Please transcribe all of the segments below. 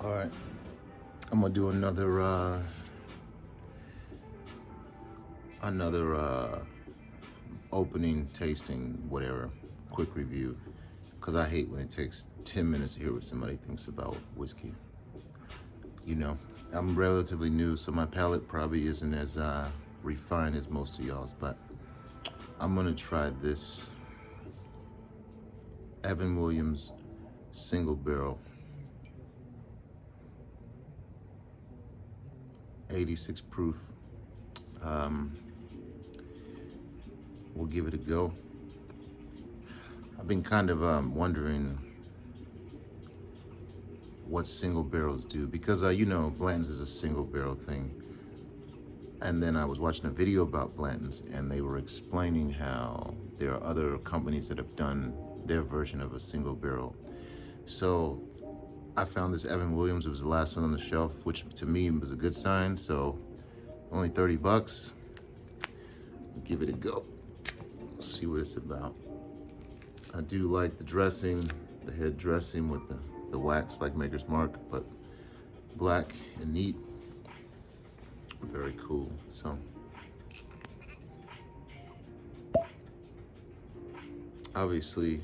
All right, I'm gonna do another opening, tasting, whatever, quick review, because I hate when it takes 10 minutes to hear what somebody thinks about whiskey. You know, I'm relatively new, so my palate probably isn't as refined as most of y'all's, but I'm gonna try this Evan Williams single barrel 86 proof. Um, we'll give it a go. I've been kind of wondering what single barrels do, because you know, Blanton's is a single barrel thing. And then I was watching a video about Blanton's, and they were explaining how there are other companies that have done their version of a single barrel. So I found this Evan Williams. It was the last one on the shelf, which to me was a good sign. So only 30 bucks. I'll give it a go. See what it's about. I do like the dressing, the head dressing with the wax like Maker's Mark, but black and neat. Very cool. So obviously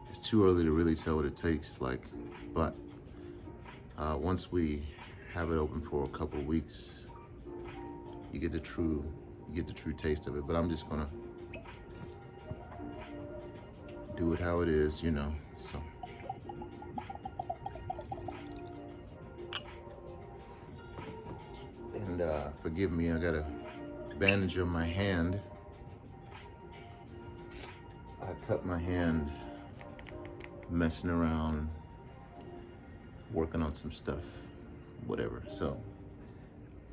it's too early to really tell what it tastes like, but once we have it open for a couple of weeks, you get the true taste of it. But I'm just gonna do it how it is, you know. So and forgive me, I got a bandage on my hand. I cut my hand messing around, working on some stuff, whatever. So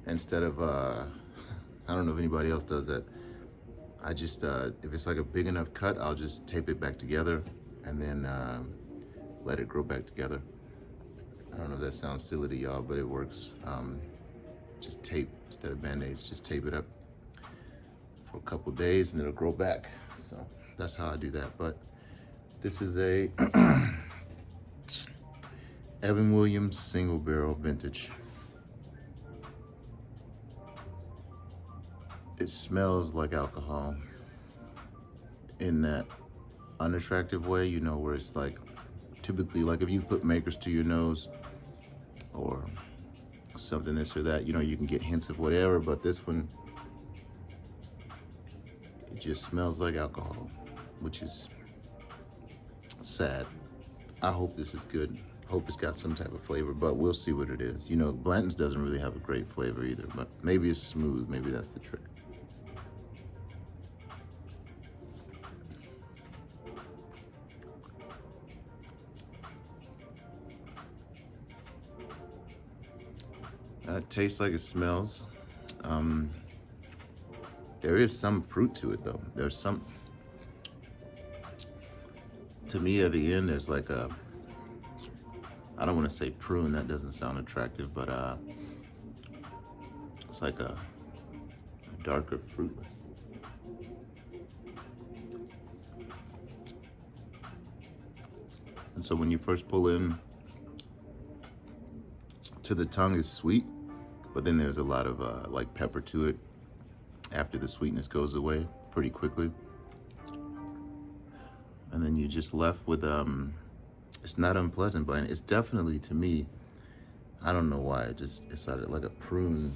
instead of I don't know if anybody else does that, I just if it's like a big enough cut, I'll just tape it back together and then let it grow back together. I don't know if that sounds silly to y'all, but it works. Just tape instead of band-aids. Just tape it up for a couple days and it'll grow back. So that's how I do that. But this is a Evan Williams single barrel vintage. It smells like alcohol in that unattractive way, you know, where it's like, typically, like if you put Makers to your nose or something this or that, you know, you can get hints of whatever, but this one, it just smells like alcohol, which is sad. I hope this is good. Hope it's got some type of flavor, but we'll see what it is. You know, Blanton's doesn't really have a great flavor either, but maybe it's smooth. Maybe that's the trick. It tastes like it smells. There is some fruit to it though. There's some, to me at the end, there's like a, I don't want to say prune, that doesn't sound attractive, but it's like a darker fruit. And so when you first pull in to the tongue, it's sweet, but then there's a lot of like pepper to it after the sweetness goes away pretty quickly. And then you're just left with, it's not unpleasant, but it's definitely, to me, I don't know why, it's like a prune.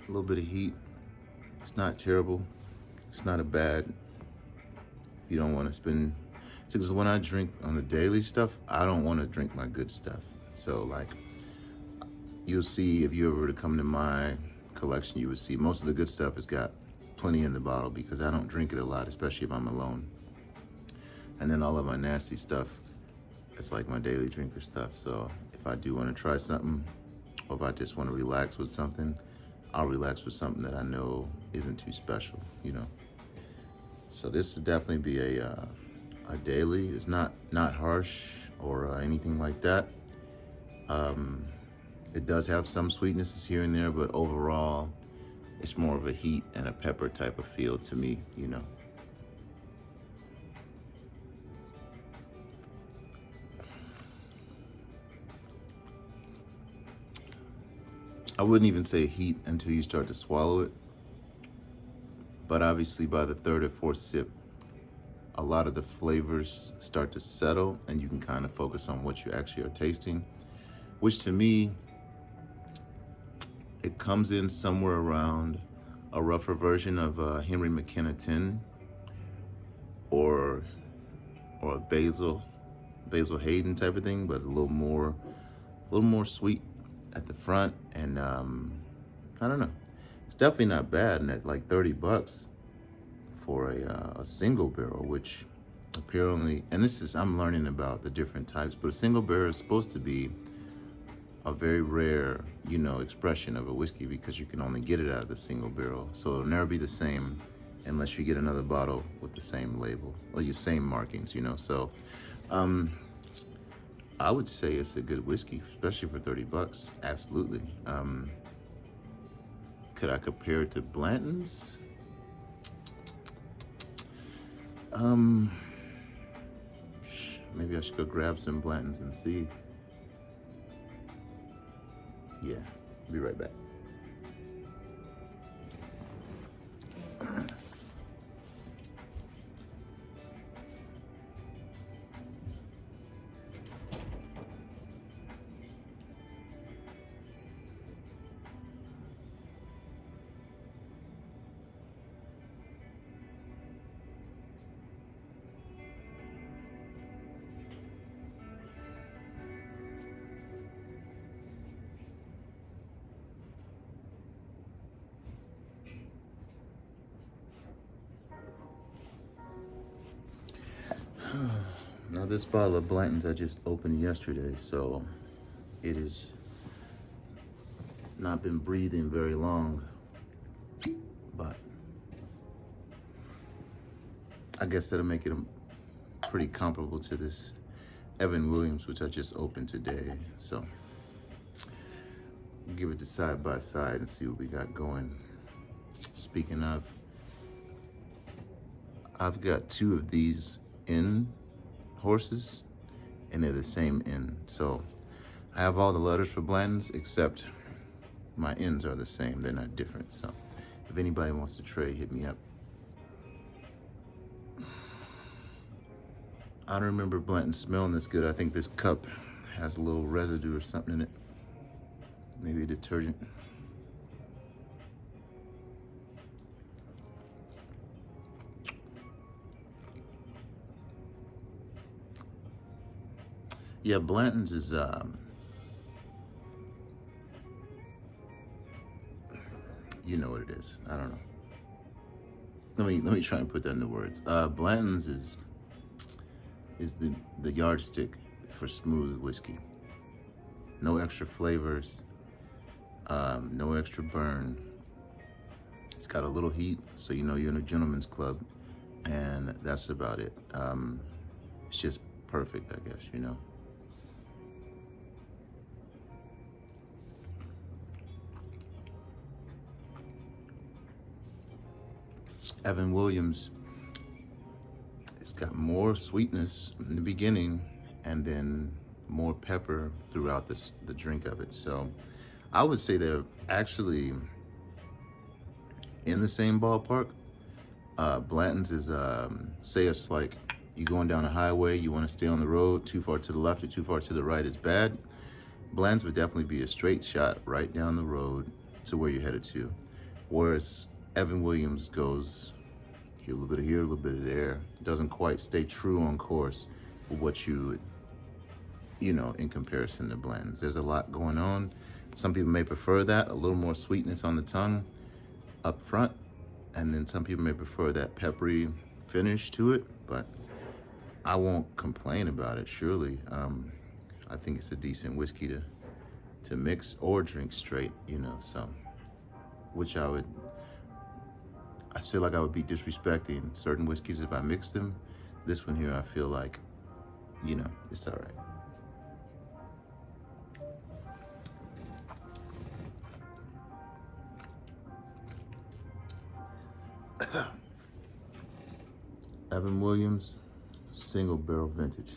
A little bit of heat. It's not terrible. It's not a bad, if you don't want to spend, because when I drink on the daily stuff, I don't want to drink my good stuff. So like, you'll see if you ever were to come to my collection, you would see most of the good stuff has got plenty in the bottle because I don't drink it a lot, especially if I'm alone. And then all of my nasty stuff, it's like my daily drinker stuff. So if I do want to try something, or if I just want to relax with something, I'll relax with something that I know isn't too special, you know. So this would definitely be a daily. It's not harsh or anything like that. It does have some sweetnesses here and there, but overall, it's more of a heat and a pepper type of feel to me, you know. I wouldn't even say heat until you start to swallow it, but obviously by the third or fourth sip, a lot of the flavors start to settle and you can kind of focus on what you actually are tasting, which to me, it comes in somewhere around a rougher version of Henry McKenna 10 or a Basil Hayden type of thing, but a little more sweet at the front. And I don't know, it's definitely not bad. And at like $30 for a single barrel, which apparently, and this is, I'm learning about the different types, but a single barrel is supposed to be a very rare, you know, expression of a whiskey because you can only get it out of the single barrel. So it'll never be the same unless you get another bottle with the same label or your same markings, you know. So I would say it's a good whiskey, especially for $30. Absolutely. Could I compare it to Blanton's? Maybe I should go grab some Blanton's and see. Yeah, be right back. Now this bottle of Blanton's I just opened yesterday, so it has not been breathing very long, but I guess that'll make it pretty comparable to this Evan Williams, which I just opened today. So we'll give it the side by side and see what we got going. Speaking of, I've got two of these in horses and they're the same inn. So I have all the letters for Blanton's except my ends are the same. They're not different. So if anybody wants to trade, hit me up. I don't remember Blanton smelling this good. I think this cup has a little residue or something in it. Maybe a detergent. Yeah, Blanton's is you know what it is. I don't know. Let me try and put that into words. Blanton's is the yardstick for smooth whiskey. No extra flavors, no extra burn. It's got a little heat, so you know you're in a gentleman's club, and that's about it. It's just perfect, I guess, you know. Evan Williams, it's got more sweetness in the beginning and then more pepper throughout the drink of it. So I would say they're actually in the same ballpark. Blanton's is, say it's like you're going down a highway, you want to stay on the road, too far to the left or too far to the right is bad. Blanton's would definitely be a straight shot right down the road to where you're headed to. Whereas Evan Williams goes a little bit of here, a little bit of there. Doesn't quite stay true on course with what you would, you know, in comparison to Blanton's. There's a lot going on. Some people may prefer that, a little more sweetness on the tongue up front. And then some people may prefer that peppery finish to it, but I won't complain about it, surely. I think it's a decent whiskey to mix or drink straight, you know, so, which I feel like I would be disrespecting certain whiskeys if I mixed them. This one here, I feel like, you know, it's all right. Evan Williams, single barrel vintage.